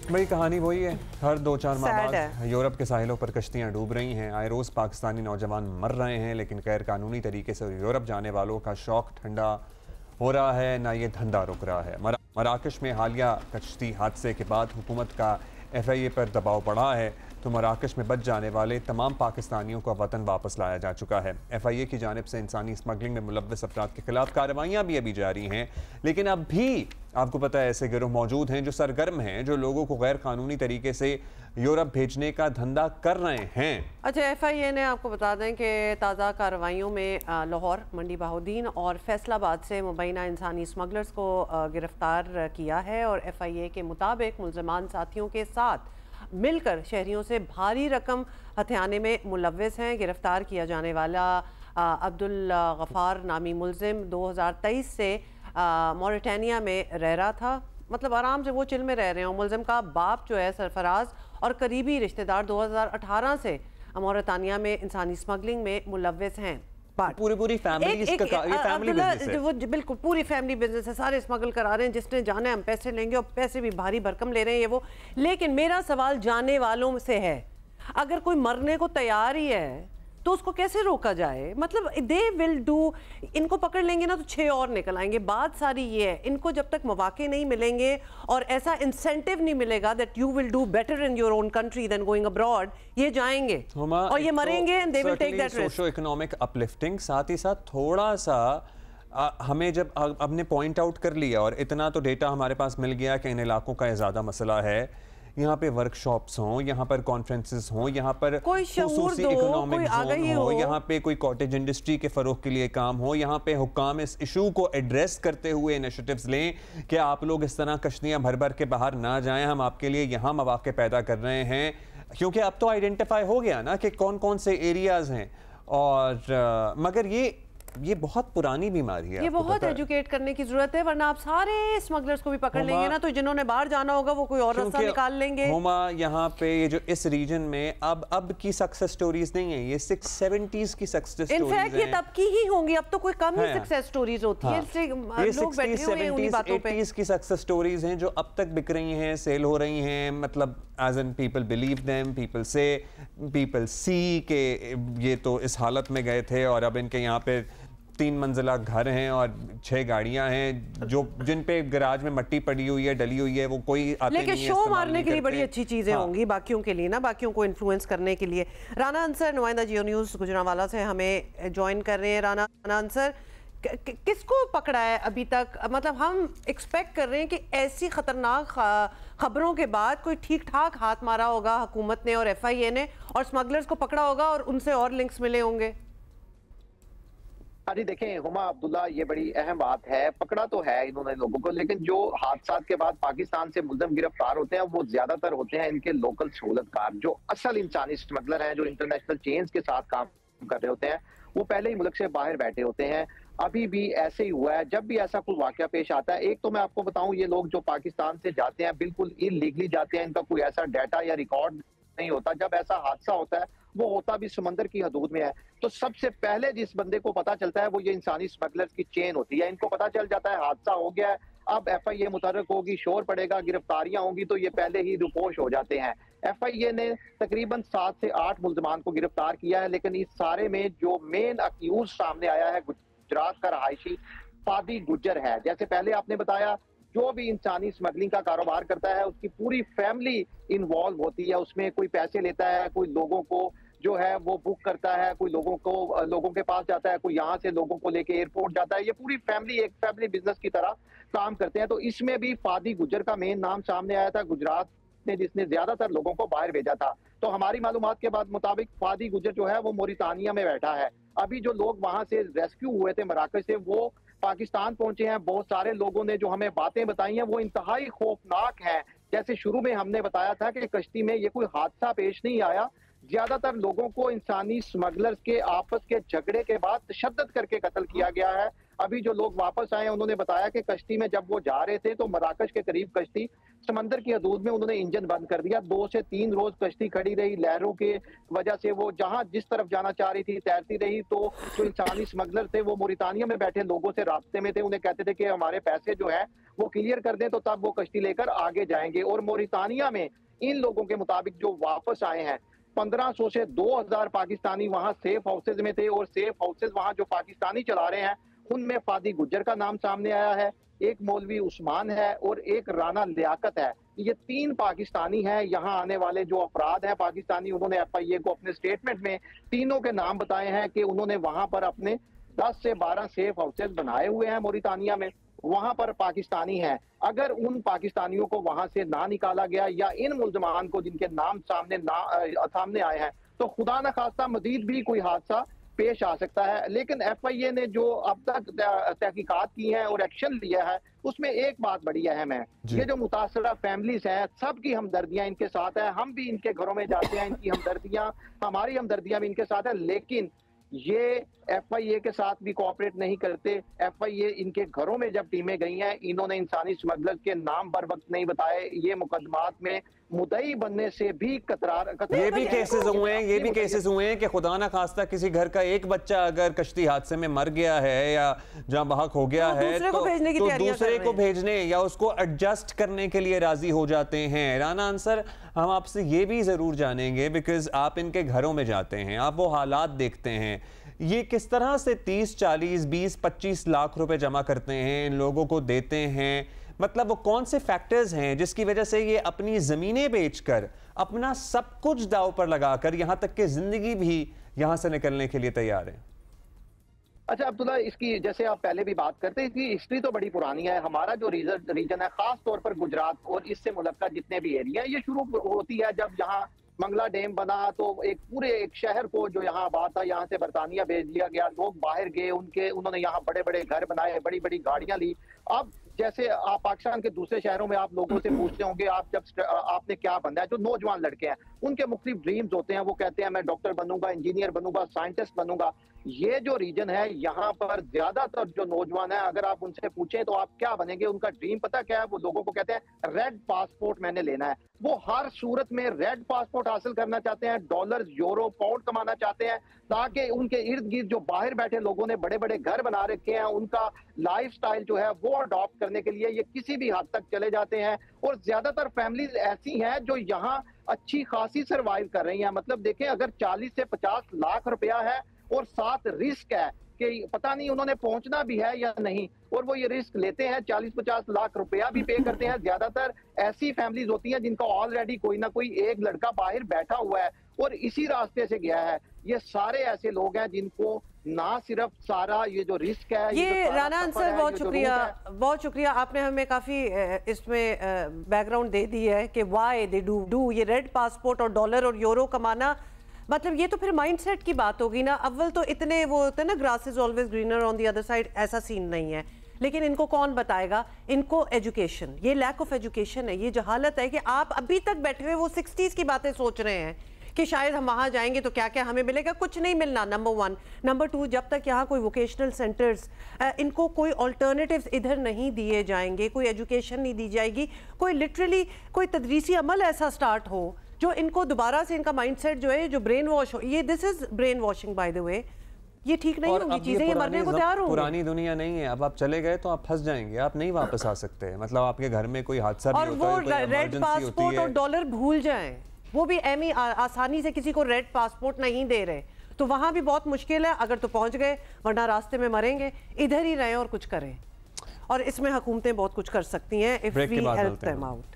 भाई कहानी वही है, हर 2-4 माह बाद यूरोप के साहिलों पर कश्तियां डूब रही हैं। आए रोज़ पाकिस्तानी नौजवान मर रहे हैं, लेकिन गैर कानूनी तरीके से यूरोप जाने वालों का शौक ठंडा हो रहा है, ना ये धंधा रुक रहा है। मराकश में हालिया कश्ती हादसे के बाद हुकूमत का FIA पर दबाव बढ़ा है, तो मराकश में बच जाने वाले तमाम पाकिस्तानियों को वतन वापस लाया जा चुका है। FIA की जानिब से इंसानी स्मगलिंग में मुलव्वस अफराद के खिलाफ कार्रवाइयाँ भी अभी जारी हैं, लेकिन अब भी आपको पता है ऐसे गिरोह मौजूद हैं जो सरगर्म हैं, जो लोगों को गैर कानूनी तरीके से यूरोप भेजने का धंधा कर रहे हैं। अच्छा, FIA ने आपको बता दें कि ताज़ा कार्रवाइयों में लाहौर, मंडी बहाउद्दीन और फैसलाबाद से मुबैना इंसानी स्मगलर्स को गिरफ्तार किया है और FIA के मुताबिक मुल्ज़मान साथियों के साथ मिलकर शहरियों से भारी रकम हथियाने में मुलव्वस हैं। गिरफ्तार किया जाने वाला अब्दुल गफ़ार नामी मुल्ज़िम 2023 से मौरिटानिया में रह रहा था, मतलब आराम से वो चिल में रह रहे हैं। मुल्ज़िम का बाप जो है सरफराज और करीबी रिश्तेदार 2018 से मौरिटानिया में इंसानी स्मगलिंग में मुलव्वस हैं। पूरी फैमिली वो बिल्कुल पूरी फैमिली बिजनेस है, सारे स्मगल करा रहे हैं, जिसने जाना है हम पैसे लेंगे, और पैसे भी भारी भरकम ले रहे हैं ये वो। लेकिन मेरा सवाल जाने वालों से है, अगर कोई मरने को तैयार ही है तो उसको कैसे रोका जाए? मतलब दे विल डू, इनको पकड़ लेंगे ना तो 6 और निकल आएंगे। बात सारी ये है, इनको जब तक मौके नहीं मिलेंगे और ऐसा इंसेंटिव नहीं मिलेगा that you will do better in your own country than going abroad, ये जाएंगे और ये मरेंगे and they will take that risk. Socio economic uplifting, साथ ही साथ थोड़ा सा हमें जब हमने पॉइंट आउट कर लिया और इतना तो डेटा हमारे पास मिल गया कि इन इलाकों का ज़्यादा मसला है, यहाँ पे वर्कशॉप्स हों, यहाँ पर कॉन्फ्रेंसेस हों, यहाँ पर खुसूसी इकोनॉमिक जोन हो, यहाँ पे कोई कॉटेज इंडस्ट्री के फ़रोग के लिए काम हो, यहाँ पे हुक्काम इस इशू को एड्रेस करते हुए इनिशिएटिव्स लें कि आप लोग इस तरह कश्तियाँ भर भर के बाहर ना जाएं, हम आपके लिए यहाँ मौके पैदा कर रहे हैं। क्योंकि अब तो आइडेंटिफाई हो गया ना कि कौन कौन से एरियाज़ हैं, और मगर ये बहुत पुरानी बीमारी है, ये बहुत एजुकेट करने की जरूरत है, वरना आप सारे स्मगलर्स को भी पकड़ लेंगे ना तो जिन्होंने बाहर जाना होगा वो कोई और रास्ता निकाल लेंगे। हुमा यहाँ पे ये जो इस रीजन में अब की सक्सेस स्टोरीज नहीं है, ये 670s की सक्सेस स्टोरीज हैं। इनफैक्ट ये तब की ही होंगी, अब तो कोई कम ही सक्सेस स्टोरीज होती है, इसलिए लोग बैठे हुए हैं उन्हीं बातों पे। 80s की सक्सेस स्टोरीज हैं जो अब तक बिक रही हैं, सेल हो रही हैं, मतलब as in people believe them, people से, पीपल सी के ये तो इस हालत में गए थे और अब इनके यहाँ पे 3 मंजिला घर हैं और 6 गाड़ियां हैं जो जिन पे गराज में मट्टी पड़ी हुई है, डली हुई है, वो कोई आते नहीं है। लेकिन शो मारने के लिए बड़ी अच्छी चीजें होंगी बाकियों के लिए ना, बाकियों को इन्फ्लुएंस करने के लिए। राना अंसर नुमाइंदा जियो न्यूज़ गुजरांवाला से हमें ज्वाइन कर रहे हैं। राना अंसर, किसको पकड़ा है अभी तक? मतलब हम एक्सपेक्ट कर रहे हैं कि ऐसी खतरनाक खबरों के बाद कोई ठीक ठाक हाथ मारा होगा हुकूमत ने और FIA ने और स्मगलर्स को पकड़ा होगा और उनसे और लिंक्स मिले होंगे। अरे देखें हुमा अब्दुल्ला, ये बड़ी अहम बात है, पकड़ा तो है इन्होंने लोगों को, लेकिन जो हादसा के बाद पाकिस्तान से मुल्ज़िम गिरफ्तार होते हैं वो ज्यादातर होते हैं इनके लोकल सहूलतकार, जो असल इंसानी स्मगलर हैं, जो इंटरनेशनल चेन्स के साथ काम कर रहे होते हैं, वो पहले ही मुल्क से बाहर बैठे होते हैं। अभी भी ऐसे ही हुआ है, जब भी ऐसा कोई वाकया पेश आता है, एक तो मैं आपको बताऊं, ये लोग जो पाकिस्तान से जाते हैं बिल्कुल इलीगली जाते हैं, इनका कोई ऐसा डाटा या रिकॉर्ड नहीं होता। जब ऐसा हादसा होता है वो होता भी समंदर की हदूद में है, तो सबसे पहले जिस बंदे को पता चलता है वो ये इंसानी स्मगलर्स की चेन होती है। इनको पता चल जाता है हादसा हो गया है, अब FIA मुतहर्रिक होगी, शोर पड़ेगा, गिरफ्तारियां होंगी, तो ये पहले ही रुपोश हो जाते हैं। FIA ने तकरीबन 7 से 8 मुल्ज़मान को गिरफ्तार किया है, लेकिन इस सारे में जो मेन अक्यूज सामने आया है गुजरात का रहायशी फादी गुज्जर है। जैसे पहले आपने बताया, जो भी इंसानी स्मगलिंग का कारोबार करता है उसकी पूरी फैमिली इन्वॉल्व होती है, उसमें कोई पैसे लेता है, कोई लोगों को जो है वो बुक करता है, कोई लोगों के पास जाता है, कोई यहाँ से लोगों को लेके एयरपोर्ट जाता है, ये पूरी फैमिली एक फैमिली बिजनेस की तरह काम करते हैं। तो इसमें भी फादी गुज्जर का मेन नाम सामने आया था गुजरात ने, जिसने ज्यादातर लोगों को बाहर भेजा था। तो हमारी मालूमात के बाद मुताबिक फादी गुज्जर जो है वो मौरितानिया में बैठा है। अभी जो लोग वहां से रेस्क्यू हुए थे मराकश से, वो पाकिस्तान पहुंचे हैं। बहुत सारे लोगों ने जो हमें बातें बताई हैं वो इंतहाई खौफनाक हैं। जैसे शुरू में हमने बताया था कि कश्ती में ये कोई हादसा पेश नहीं आया, ज्यादातर लोगों को इंसानी स्मगलर्स के आपस के झगड़े के बाद तशद्दद करके कत्ल किया गया है। अभी जो लोग वापस आए उन्होंने बताया कि कश्ती में जब वो जा रहे थे तो मराकश के करीब कश्ती समंदर की हदूद में उन्होंने इंजन बंद कर दिया। 2 से 3 रोज कश्ती खड़ी रही, लहरों के वजह से वो जहां जिस तरफ जाना चाह रही थी तैरती रही। तो जो इंसानी स्मगलर थे वो मोरितानिया में बैठे लोगों से रास्ते में थे, उन्हें कहते थे कि हमारे पैसे जो है वो क्लियर कर दें तो तब वो कश्ती लेकर आगे जाएंगे। और मोरितानिया में इन लोगों के मुताबिक जो वापस आए हैं 1500 से 2000 पाकिस्तानी वहां सेफ हाउसेज में थे, और सेफ हाउसेज वहां जो पाकिस्तानी चला रहे हैं उनमें फादी गुज्जर का नाम सामने आया है, एक मौलवी उस्मान है और एक राना लियाकत है। ये 3 पाकिस्तानी हैं। यहाँ आने वाले जो अफराद हैं पाकिस्तानी, उन्होंने FIA को अपने स्टेटमेंट में तीनों के नाम बताए हैं कि उन्होंने वहां पर अपने 10 से 12 सेफ हाउसेज बनाए हुए हैं मोरितानिया में, वहां पर पाकिस्तानी हैं। अगर उन पाकिस्तानियों को वहां से ना निकाला गया या इन मुल्जमान को जिनके नाम सामने आए हैं तो खुदा न खास्ता मजीद भी कोई हादसा पेश आ सकता है। लेकिन FIA ने जो अब तक तहकीकात की हैं और एक्शन लिया है उसमें एक बात बड़ी अहम है, ये जो मुतासरा फैमिलीज हैं सबकी हमदर्दियां इनके साथ है। हम भी इनके घरों में जाते हैं, इनकी हमदर्दियां, हमारी हमदर्दियां भी इनके साथ है, लेकिन ये FIA के साथ भी कोऑपरेट नहीं करते। FIA इनके घरों में जब टीमें गई हैं इन्होंने इंसानी स्मगलर के नाम बर वक्त नहीं बताए। ये मुकदमात में मुद्दई बनने से भी ये भी केसेस हुए हैं कि खुदा ना खास्ता किसी घर का एक बच्चा अगर कश्ती हादसे में मर गया है या जहां बहक हो गया है तो दूसरे को भेजने या उसको एडजस्ट करने के लिए राजी हो जाते हैं। राना अंसर, हम आपसे ये भी जरूर जानेंगे बिकॉज आप इनके घरों में जाते हैं, आप वो हालात देखते हैं, ये किस तरह से 30, 40, 20, 25 लाख रुपए जमा करते हैं, इन लोगों को देते हैं, मतलब वो कौन से फैक्टर्स हैं जिसकी वजह से ये अपनी जमीनें बेचकर अपना सब कुछ दांव पर लगाकर यहां तक कि जिंदगी भी यहां से निकलने के लिए तैयार हैं? अच्छा अब्दुल्ला, इसकी जैसे आप पहले भी बात करते हैं, इसकी हिस्ट्री तो बड़ी पुरानी है। हमारा जो रीजन है खास तौर पर गुजरात और इससे मुल्का जितने भी एरिया है, ये शुरू होती है जब यहाँ मंगला डैम बना तो एक शहर को जो यहाँ आबाद था यहाँ से बरतानिया भेज दिया गया, लोग बाहर गए, उन्होंने यहाँ बड़े बड़े घर बनाए, बड़ी बड़ी गाड़ियां ली। अब जैसे आप पाकिस्तान के दूसरे शहरों में आप लोगों से पूछते होंगे आपने क्या बनना है, जो नौजवान लड़के हैं उनके मुख्तलिफ ड्रीम्स होते हैं, वो कहते हैं मैं डॉक्टर बनूंगा, इंजीनियर बनूंगा, साइंटिस्ट बनूंगा। ये जो रीजन है यहाँ पर ज्यादातर जो नौजवान है अगर आप उनसे पूछें तो आप क्या बनेंगे, उनका ड्रीम पता क्या है? वो लोगों को कहते हैं रेड पासपोर्ट मैंने लेना है। वो हर सूरत में रेड पासपोर्ट हासिल करना चाहते हैं, डॉलर, यूरो, पाउंड कमाना चाहते हैं ताकि उनके इर्द गिर्द जो बाहर बैठे लोगों ने बड़े बड़े घर बना रखे हैं उनका लाइफस्टाइल जो है वो अडॉप्ट करने के लिए ये किसी भी हद तक चले जाते हैं। और ज्यादातर फैमिलीज ऐसी हैं जो यहाँ अच्छी खासी सर्वाइव कर रही हैं। मतलब देखें, अगर 40 से 50 लाख रुपया है और साथ रिस्क है कि पता नहीं उन्होंने पहुंचना भी है या नहीं, और वो ये रिस्क लेते हैं, 40-50 लाख रुपया भी पे करते हैं। ज्यादातर ऐसी फैमिलीज होती हैं जिनका ऑलरेडी कोई ना कोई एक लड़का बाहर बैठा हुआ है और इसी रास्ते से गया है। ये सारे ऐसे लोग हैं जिनको ना सिर्फ सारा ये जो रिस्क है, ये राना अंसर बहुत शुक्रिया, आपने हमें काफी इसमें बैकग्राउंड दे दी है कि व्हाई दे डू ये रेड पासपोर्ट और डॉलर और यूरो कमाना। मतलब ये तो फिर माइंडसेट की बात होगी ना। अव्वल तो इतने वो होते हैं ना, grass is always greener on the other side, ऐसा सीन नहीं है। लेकिन इनको कौन बताएगा? इनको एजुकेशन, ये लैक ऑफ एजुकेशन है, ये जहालत है कि आप अभी तक बैठे हुए वो 60s की बातें सोच रहे हैं कि शायद हम वहाँ जाएंगे तो क्या क्या हमें मिलेगा। कुछ नहीं मिलना, नंबर 1। नंबर 2, जब तक यहाँ कोई वोकेशनल सेंटर्स, इनको कोई ऑल्टरनेटिव्स इधर नहीं दिए जाएंगे, कोई एजुकेशन नहीं दी जाएगी, कोई लिटरली कोई तदरीसी अमल ऐसा स्टार्ट हो जो इनको दोबारा से इनका माइंडसेट जो है जो ब्रेन वॉश हो, ये this is brain washing by the way, ये ठीक नहीं होगी चीजें, ये मरने को तैयार होंगी। पुरानी दुनिया नहीं है, अब आप चले गए तो आप फंस जाएंगे, आप नहीं वापस आ सकते। मतलब आपके घर में कोई हादसा भी होता है, और वो रेड पासपोर्ट और डॉलर भूल जाएं, वो भी एमी आसानी से किसी को रेड पासपोर्ट नहीं दे रहे, तो वहां भी बहुत मुश्किल है। अगर तो पहुंच गए, वरना रास्ते में मरेंगे। इधर ही रहें और कुछ करें, और इसमें हुकूमतें बहुत कुछ कर सकती हैं if we help them out.